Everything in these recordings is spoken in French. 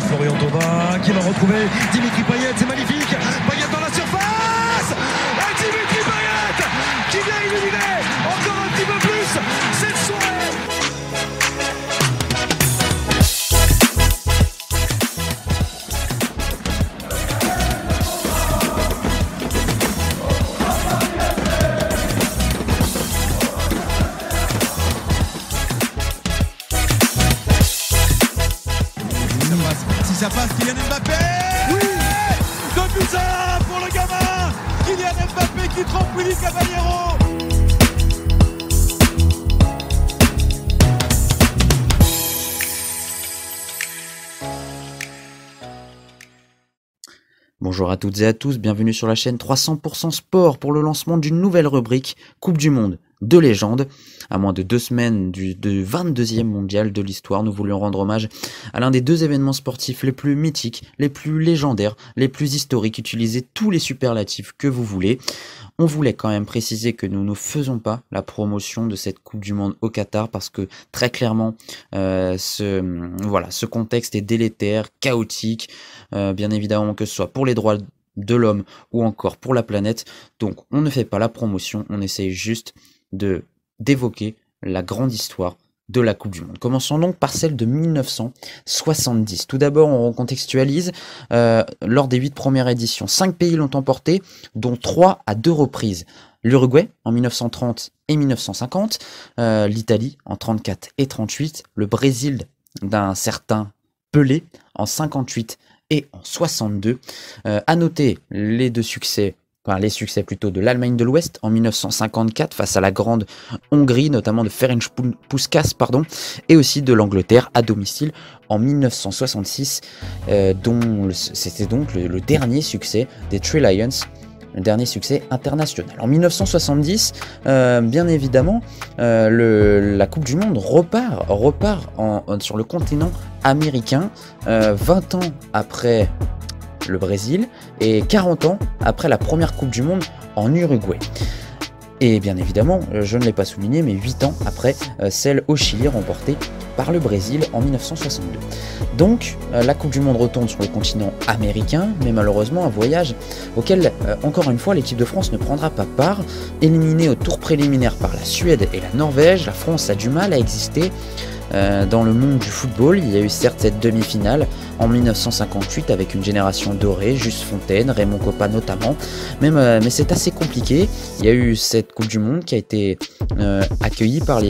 Florian Thauvin qui va retrouver Dimitri Payet, c'est magnifique. Payet dans la surface. Et Dimitri Payet qui vient illuminer encore un petit peu plus cette soirée. Si ça passe, Kylian Mbappé. Oui, 2-1 pour le gamin Kylian Mbappé qui trompe Willy Caballero. Bonjour à toutes et à tous, bienvenue sur la chaîne 300% Sport pour le lancement d'une nouvelle rubrique Coupe du Monde de légende. À moins de 2 semaines du 22e mondial de l'histoire, nous voulions rendre hommage à l'un des 2 événements sportifs les plus mythiques, les plus légendaires, les plus historiques. Utilisez tous les superlatifs que vous voulez. On voulait quand même préciser que nous ne faisons pas la promotion de cette Coupe du Monde au Qatar parce que très clairement ce contexte est délétère, chaotique, bien évidemment que ce soit pour les droits de l'homme ou encore pour la planète. Donc on ne fait pas la promotion, on essaye juste d'évoquer la grande histoire de la Coupe du Monde. Commençons donc par celle de 1970. Tout d'abord, on recontextualise. Lors des 8 premières éditions, 5 pays l'ont emporté, dont 3 à 2 reprises. L'Uruguay en 1930 et 1950, l'Italie en 34 et 38, le Brésil d'un certain Pelé en 58 et en 62. À noter les succès de l'Allemagne de l'Ouest en 1954 face à la grande Hongrie, notamment de Ferenc Puskás, et aussi de l'Angleterre à domicile en 1966, dont c'était donc le dernier succès des Three Lions, le dernier succès international. En 1970, bien évidemment, la Coupe du Monde repart sur le continent américain, 20 ans après le Brésil et 40 ans après la première Coupe du Monde en Uruguay. Et bien évidemment, je ne l'ai pas souligné, mais 8 ans après celle au Chili remportée par le Brésil en 1962. Donc la Coupe du Monde retourne sur le continent américain, mais malheureusement un voyage auquel, encore une fois, l'équipe de France ne prendra pas part. Éliminée au tour préliminaire par la Suède et la Norvège, la France a du mal à exister dans le monde du football. Il y a eu certes cette demi-finale en 1958 avec une génération dorée, Juste Fontaine, Raymond Kopa notamment, mais c'est assez compliqué. Il y a eu cette Coupe du Monde qui a été accueillie par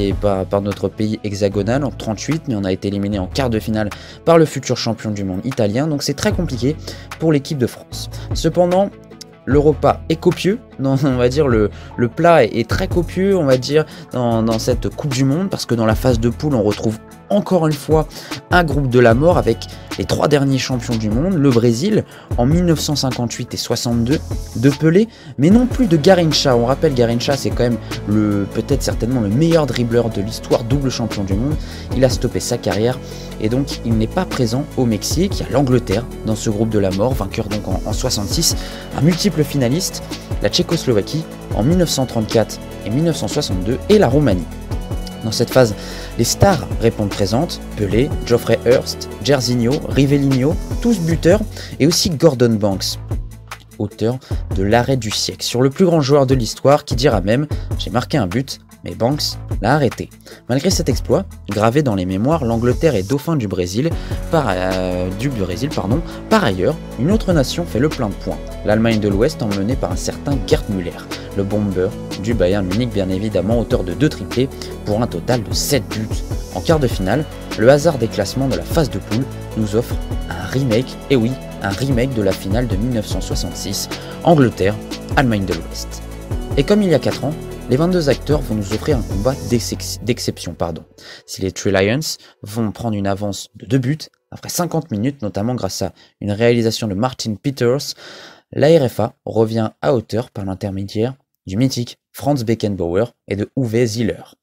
notre pays hexagonal en 38, mais on a été éliminé en quart de finale par le futur champion du monde italien, donc c'est très compliqué pour l'équipe de France. Cependant, le repas est copieux, on va dire le plat est très copieux, on va dire, dans cette Coupe du Monde, parce que dans la phase de poule, on retrouve encore une fois un groupe de la mort avec les 3 derniers champions du monde, le Brésil en 1958 et 62 de Pelé, mais non plus de Garrincha. On rappelle, Garrincha, c'est quand même peut-être certainement le meilleur dribbleur de l'histoire, double champion du monde. Il a stoppé sa carrière et donc il n'est pas présent au Mexique. Il y a l'Angleterre dans ce groupe de la mort, vainqueur donc en 66, un multiple finaliste, la Tchécoslovaquie en 1934 et 1962 et la Roumanie. Dans cette phase, les stars répondent présentes, Pelé, Geoffrey Hurst, Jairzinho, Rivellino, tous buteurs, et aussi Gordon Banks, auteur de l'arrêt du siècle, sur le plus grand joueur de l'histoire qui dira même « J'ai marqué un but, mais Banks l'a arrêté ». Malgré cet exploit, gravé dans les mémoires, l'Angleterre est dauphin du Brésil. Par ailleurs, une autre nation fait le plein de points, l'Allemagne de l'Ouest emmenée par un certain Gerd Müller, le bomber du Bayern Munich bien évidemment, auteur de 2 triplés pour un total de 7 buts. En quart de finale, le hasard des classements de la phase de poule nous offre un remake, et oui, un remake de la finale de 1966, Angleterre-Allemagne de l'Ouest. Et comme il y a 4 ans, les 22 acteurs vont nous offrir un combat d'exception. Si les Three Lions vont prendre une avance de 2 buts, après 50 minutes, notamment grâce à une réalisation de Martin Peters, la RFA revient à hauteur par l'intermédiaire du mythique Franz Beckenbauer et de Uwe Ziller.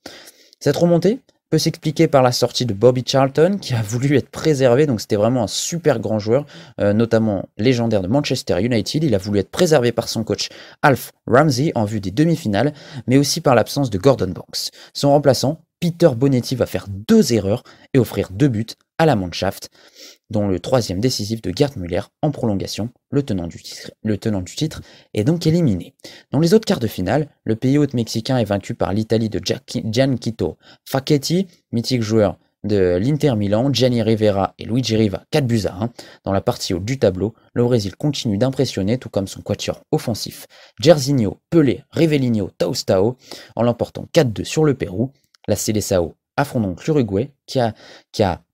Cette remontée peut s'expliquer par la sortie de Bobby Charlton qui a voulu être préservé, donc c'était vraiment un super grand joueur, notamment légendaire de Manchester United. Il a voulu être préservé par son coach Alf Ramsey en vue des demi-finales, mais aussi par l'absence de Gordon Banks. Son remplaçant, Peter Bonetti, va faire 2 erreurs et offrir 2 buts à la Mannschaft, dont le 3e décisif de Gerd Müller en prolongation. Le tenant du titre est donc éliminé. Dans les autres quarts de finale, le pays hôte mexicain est vaincu par l'Italie de Gianquito Facchetti, mythique joueur de l'Inter Milan, Gianni Rivera et Luigi Riva, 4-1. Dans la partie haute du tableau, le Brésil continue d'impressionner, tout comme son quatuor offensif Jairzinho, Pelé, Rivelino, Tostão, en l'emportant 4-2 sur le Pérou. La Seleção affronte donc l'Uruguay qui a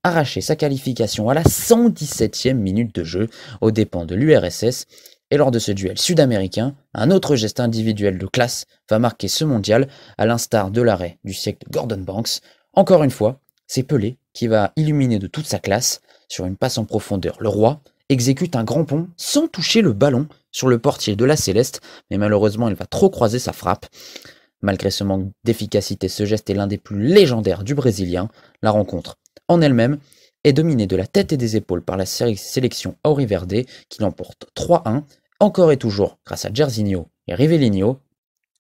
arraché sa qualification à la 117e minute de jeu aux dépens de l'URSS. Et lors de ce duel sud-américain, un autre geste individuel de classe va marquer ce mondial, à l'instar de l'arrêt du siècle de Gordon Banks. Encore une fois, c'est Pelé qui va illuminer de toute sa classe sur une passe en profondeur. Le roi exécute un grand pont sans toucher le ballon sur le portier de la Céleste, mais malheureusement il va trop croiser sa frappe. Malgré ce manque d'efficacité, ce geste est l'un des plus légendaires du Brésilien. La rencontre en elle-même est dominée de la tête et des épaules par la sélection Auriverde qui l'emporte 3-1, encore et toujours grâce à Jairzinho et Rivelino.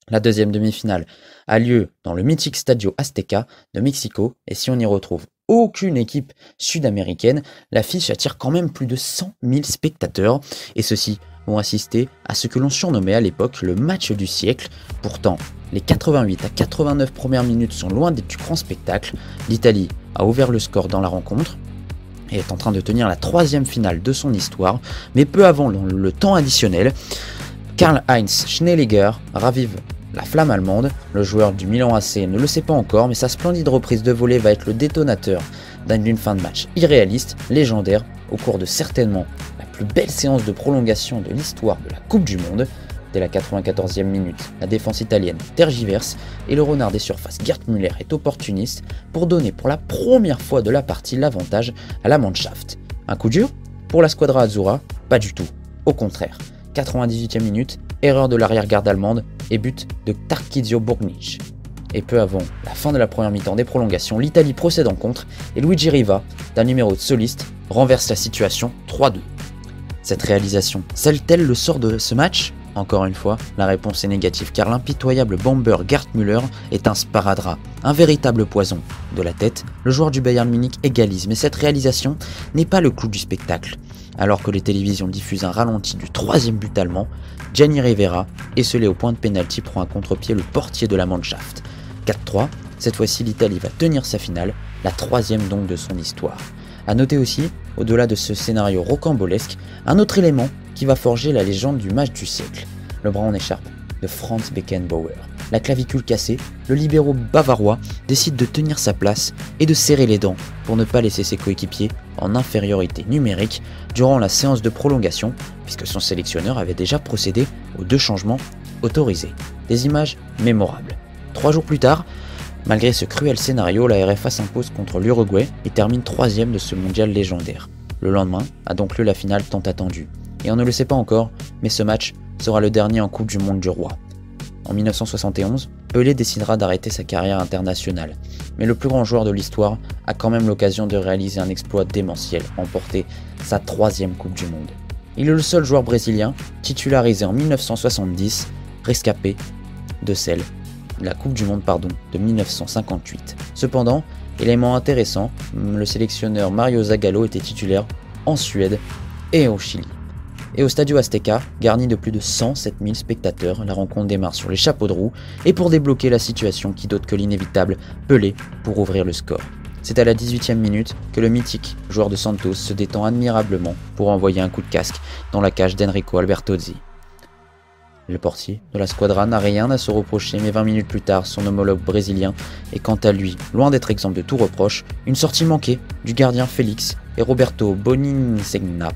La deuxième demi-finale a lieu dans le mythique Stadio Azteca de Mexico, et si on n'y retrouve aucune équipe sud-américaine, l'affiche attire quand même plus de 100 000 spectateurs, et ceux-ci vont assister à ce que l'on surnommait à l'époque le match du siècle. Pourtant, les 88 à 89 premières minutes sont loin d'être du grand spectacle. L'Italie a ouvert le score dans la rencontre et est en train de tenir la 3e finale de son histoire, mais peu avant le temps additionnel, Karl-Heinz Schnelliger ravive la flamme allemande. Le joueur du Milan AC ne le sait pas encore, mais sa splendide reprise de volée va être le détonateur d'une fin de match irréaliste, légendaire, au cours de certainement la plus belle séance de prolongation de l'histoire de la Coupe du Monde. Dès la 94e minute, la défense italienne tergiverse et le renard des surfaces Gerd Müller est opportuniste pour donner pour la première fois de la partie l'avantage à la Mannschaft. Un coup dur pour la Squadra Azzurra? Pas du tout, au contraire. 98e minute, erreur de l'arrière-garde allemande et but de Tarquinio Burnic. Et peu avant la fin de la première mi-temps des prolongations, l'Italie procède en contre et Luigi Riva, d'un numéro de soliste, renverse la situation 3-2. Cette réalisation scelle-t-elle le sort de ce match? Encore une fois, la réponse est négative car l'impitoyable bomber Gerd Müller est un sparadrap, un véritable poison. De la tête, le joueur du Bayern Munich égalise, mais cette réalisation n'est pas le clou du spectacle. Alors que les télévisions diffusent un ralenti du 3e but allemand, Gianni Rivera, esselé au point de pénalty, prend à contre-pied le portier de la Mannschaft. 4-3, cette fois-ci l'Italie va tenir sa finale, la 3e donc de son histoire. A noter aussi, au-delà de ce scénario rocambolesque, un autre élément qui va forger la légende du match du siècle. Le bras en écharpe de Franz Beckenbauer. La clavicule cassée, le libéro bavarois décide de tenir sa place et de serrer les dents pour ne pas laisser ses coéquipiers en infériorité numérique durant la séance de prolongation, puisque son sélectionneur avait déjà procédé aux 2 changements autorisés. Des images mémorables. 3 jours plus tard, malgré ce cruel scénario, la RFA s'impose contre l'Uruguay et termine 3e de ce mondial légendaire. Le lendemain a donc lieu la finale tant attendue. Et on ne le sait pas encore, mais ce match sera le dernier en Coupe du Monde du Roi. En 1971, Pelé décidera d'arrêter sa carrière internationale. Mais le plus grand joueur de l'histoire a quand même l'occasion de réaliser un exploit démentiel, remporter sa 3e Coupe du Monde. Il est le seul joueur brésilien titularisé en 1970, rescapé de la Coupe du Monde de 1958. Cependant, élément intéressant, le sélectionneur Mario Zagallo était titulaire en Suède et au Chili. Et au Stadio Azteca, garni de plus de 107 000 spectateurs, la rencontre démarre sur les chapeaux de roue et pour débloquer la situation qui d'autre que l'inévitable Pelé pour ouvrir le score. C'est à la 18e minute que le mythique joueur de Santos se détend admirablement pour envoyer un coup de casque dans la cage d'Enrico Albertozzi. Le portier de la Squadra n'a rien à se reprocher, mais 20 minutes plus tard, son homologue brésilien est quant à lui, loin d'être exempt de tout reproche, une sortie manquée du gardien Félix et Roberto Boninsegna,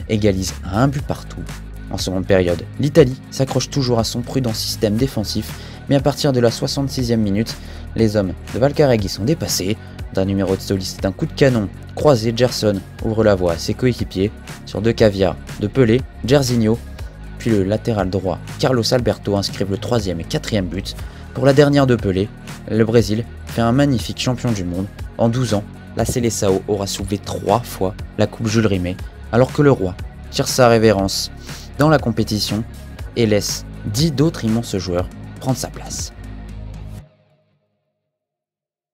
égalisent à 1 but partout. En seconde période, l'Italie s'accroche toujours à son prudent système défensif, mais à partir de la 66e minute, les hommes de Valcaregui sont dépassés. D'un numéro de soliste et d'un coup de canon croisé, Gerson ouvre la voie à ses coéquipiers sur 2 caviars de Pelé, Jairzinho, puis le latéral droit Carlos Alberto inscrivent le 3e et 4e but. Pour la dernière de Pelé, Le Brésil fait un magnifique champion du monde. En 12 ans, la Seleção aura soulevé 3 fois la Coupe Jules Rimet, alors que le roi tire sa révérence dans la compétition et laisse 10 d'autres immenses joueurs prendre sa place.